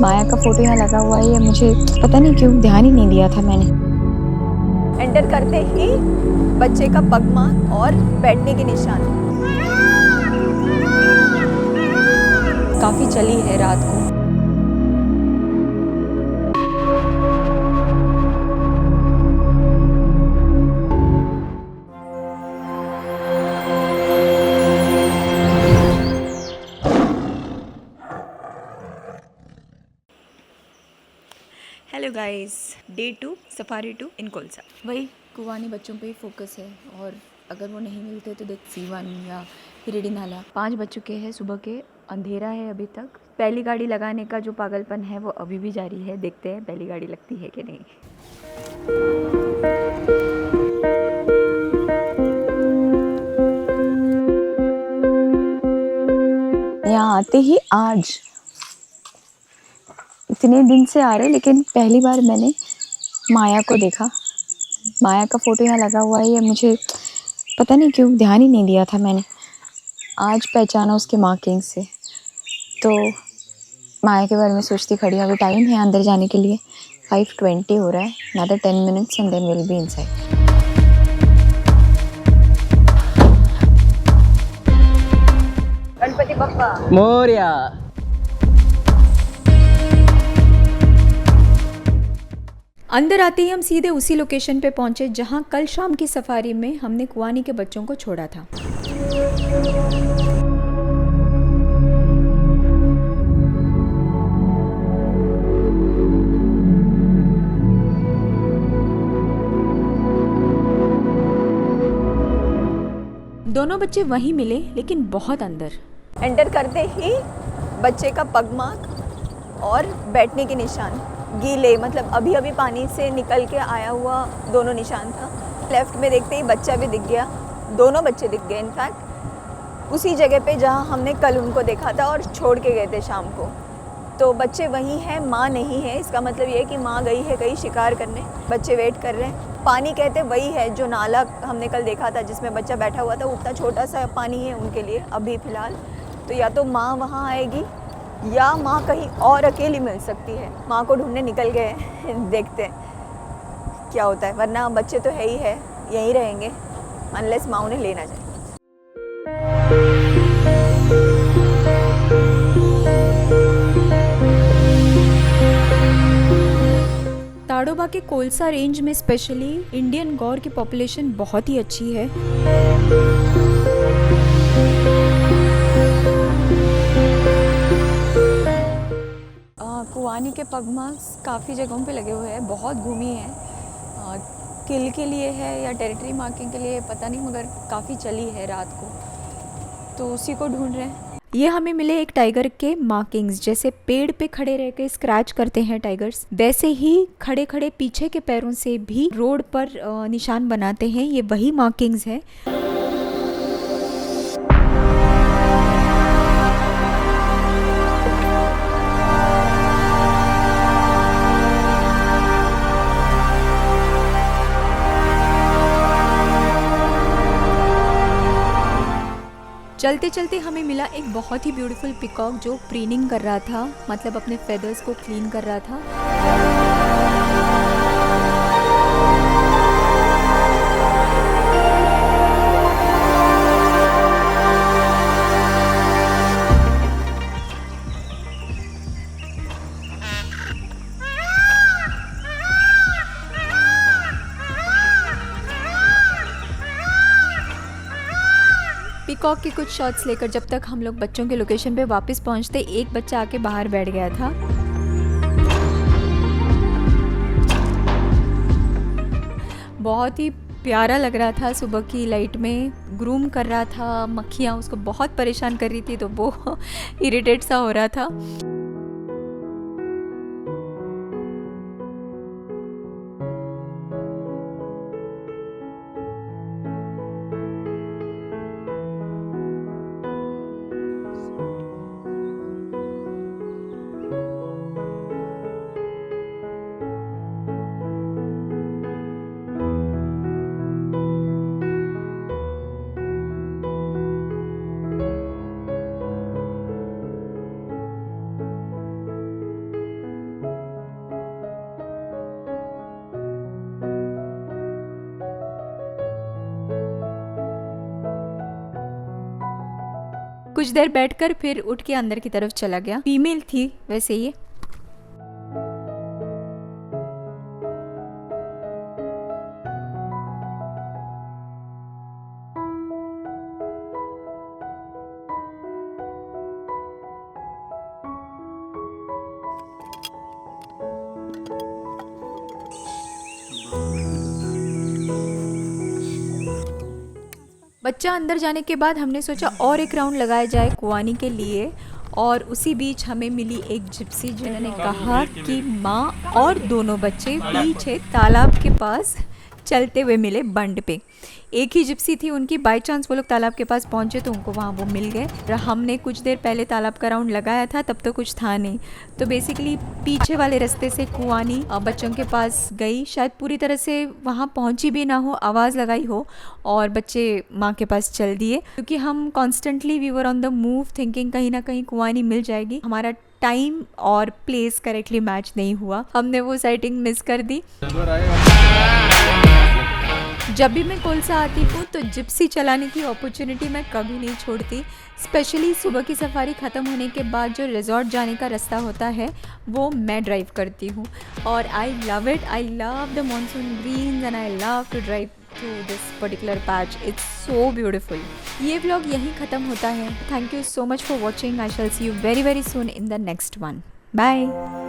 माया का फोटो यहाँ लगा हुआ है, ये मुझे पता नहीं क्यों ध्यान ही नहीं दिया था मैंने। एंटर करते ही बच्चे का पगमार्क और बैठने के निशान। काफी चली है रात को। हेलो गाइस, डे 2 सफारी 2 इन कोलसा। वही कुवानी बच्चों पे ही फोकस है, और अगर वो नहीं मिलते तो देख सीवन या हिरडी नाला। 5 बज चुके हैं सुबह के, अंधेरा है अभी तक। पहली गाड़ी लगाने का जो पागलपन है वो अभी भी जारी है। देखते हैं पहली गाड़ी लगती है कि नहीं। यहाँ आते ही आज, इतने दिन से आ रहे लेकिन पहली बार मैंने माया को देखा। माया का फोटो यहाँ लगा हुआ है, ये मुझे पता नहीं क्यों ध्यान ही नहीं दिया था मैंने। आज पहचाना उसके मार्किंग से। तो माया के बारे में सोचती खड़ी। अभी टाइम है अंदर जाने के लिए, 5:20 हो रहा है। another 10 minutes and then we'll be inside. Ganpati Bappa Morya. अंदर आते ही हम सीधे उसी लोकेशन पे पहुंचे जहां कल शाम की सफारी में हमने कुवानी के बच्चों को छोड़ा था। दोनों बच्चे वहीं मिले, लेकिन बहुत अंदर। एंटर करते ही बच्चे का पगमार्क और बैठने के निशान गीले, मतलब अभी अभी पानी से निकल के आया हुआ दोनों निशान था। लेफ्ट में देखते ही बच्चा भी दिख गया, दोनों बच्चे दिख गए इनफैक्ट उसी जगह पे जहाँ हमने कल उनको देखा था और छोड़ के गए थे शाम को। तो बच्चे वहीं हैं, माँ नहीं है। इसका मतलब ये है कि माँ गई है कहीं शिकार करने, बच्चे वेट कर रहे हैं। पानी कहते वही है जो नाला हमने कल देखा था जिसमें बच्चा बैठा हुआ था, उतना छोटा सा पानी है उनके लिए अभी फ़िलहाल। तो या तो माँ वहाँ आएगी या माँ कहीं और अकेली मिल सकती है। माँ को ढूंढने निकल गए हैं देखते हैं क्या होता है, वरना बच्चे तो है ही है, यहीं रहेंगे अनलेस माँ उन्हें लेना जाए। ताड़ोबा के कोलसा रेंज में स्पेशली इंडियन गौर की पॉपुलेशन बहुत ही अच्छी है। कुवानी के पगमार्क्स काफ़ी जगहों पे लगे हुए हैं, बहुत घूमी है। किल के लिए है या टेरिटरी मार्किंग के लिए पता नहीं, मगर काफ़ी चली है रात को, तो उसी को ढूंढ रहे हैं। ये हमें मिले एक टाइगर के मार्किंग्स। जैसे पेड़ पे खड़े रह के स्क्रैच करते हैं टाइगर्स, वैसे ही खड़े खड़े पीछे के पैरों से भी रोड पर निशान बनाते हैं। ये वही मार्किंग्स है। चलते चलते हमें मिला एक बहुत ही ब्यूटीफुल पिकॉक जो प्रीनिंग कर रहा था, मतलब अपने फेदर्स को क्लीन कर रहा था। पिकॉक के कुछ शॉट्स लेकर जब तक हम लोग बच्चों के लोकेशन पे वापस पहुंचते, एक बच्चा आके बाहर बैठ गया था। बहुत ही प्यारा लग रहा था, सुबह की लाइट में ग्रूम कर रहा था। मक्खियाँ उसको बहुत परेशान कर रही थी, तो वो इरिटेट सा हो रहा था। कुछ देर बैठकर फिर उठ के अंदर की तरफ चला गया। फीमेल थी वैसे ये। बच्चा अंदर जाने के बाद हमने सोचा और एक राउंड लगाया जाए कुआनी के लिए, और उसी बीच हमें मिली एक जिप्सी जिन्होंने कहा कि माँ और दोनों बच्चे पीछे तालाब के पास चलते हुए मिले बंड पे। एक ही जिप्सी थी उनकी, बाय चांस वो लोग तालाब के पास पहुंचे तो उनको वहाँ वो मिल गए। हमने कुछ देर पहले तालाब का राउंड लगाया था, तब तो कुछ था नहीं, तो बेसिकली पीछे वाले रास्ते से कुआनी बच्चों के पास गई। शायद पूरी तरह से वहाँ पहुँची भी ना हो, आवाज़ लगाई हो और बच्चे माँ के पास चल दिए, क्योंकि हम constantly we were on the move thinking कहीं ना कहीं कुआनी मिल जाएगी। हमारा टाइम और प्लेस करेक्टली मैच नहीं हुआ, हमने वो सेटिंग मिस कर दी। जब भी मैं कोलसा आती हूँ तो जिप्सी चलाने की अपॉर्चुनिटी मैं कभी नहीं छोड़ती। स्पेशली सुबह की सफारी ख़त्म होने के बाद जो रिजॉर्ट जाने का रास्ता होता है वो मैं ड्राइव करती हूँ, और I love it. I love the monsoon greens and I love to drive through this particular patch. It's so beautiful. ये व्लॉग यहीं ख़त्म होता है। Thank you so much for watching. I shall see you very very soon in the next one. Bye.